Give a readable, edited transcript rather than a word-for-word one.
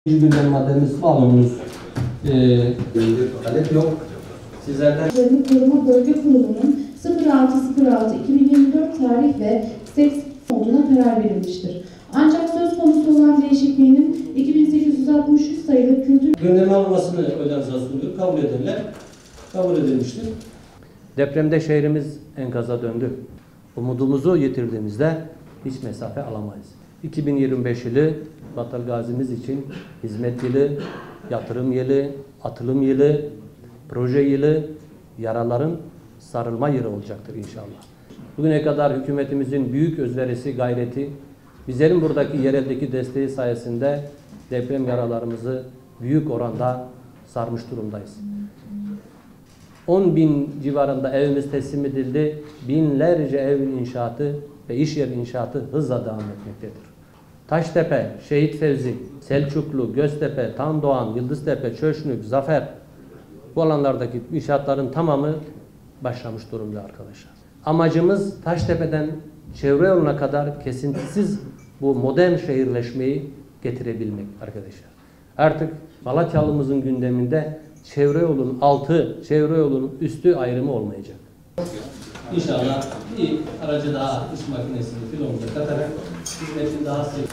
Gündem maddemiz malumunuz talep yok. Sizlerden Koruma Bölge Kurulu'nun 06.06.2024 tarih ve 80 olduğuna karar verilmiştir. Ancak söz konusu olan değişikliğinin 2863 sayılı kültür gündeme alınmasını oylarınıza sunuyor. Kabul edenler kabul edilmiştir. Depremde şehrimiz enkaza döndü. Umudumuzu yitirdiğimizde hiç mesafe alamayız. 2025 yılı Battal Gazimiz için hizmet yılı, yatırım yılı, atılım yılı, proje yılı, yaraların sarılma yılı olacaktır inşallah. Bugüne kadar hükümetimizin büyük özverisi, gayreti, bizlerin buradaki yereldeki desteği sayesinde deprem yaralarımızı büyük oranda sarmış durumdayız. 10.000 civarında evimiz teslim edildi. Binlerce ev inşaatı ve iş yeri inşaatı hızla devam etmektedir. Taştepe, Şehit Fevzi, Selçuklu, Göztepe, Tandoğan, Yıldıztepe, Çöşnük, Zafer, bu alanlardaki inşaatların tamamı başlamış durumda arkadaşlar. Amacımız Taştepe'den çevre yoluna kadar kesintisiz bu modern şehirleşmeyi getirebilmek arkadaşlar. Artık Malatyalımızın gündeminde çevre yolunun altı, çevre yolunun üstü ayrımı olmayacak. İnşallah bir aracı daha, iş makinesini filonumuza katarak hizmetin daha sık.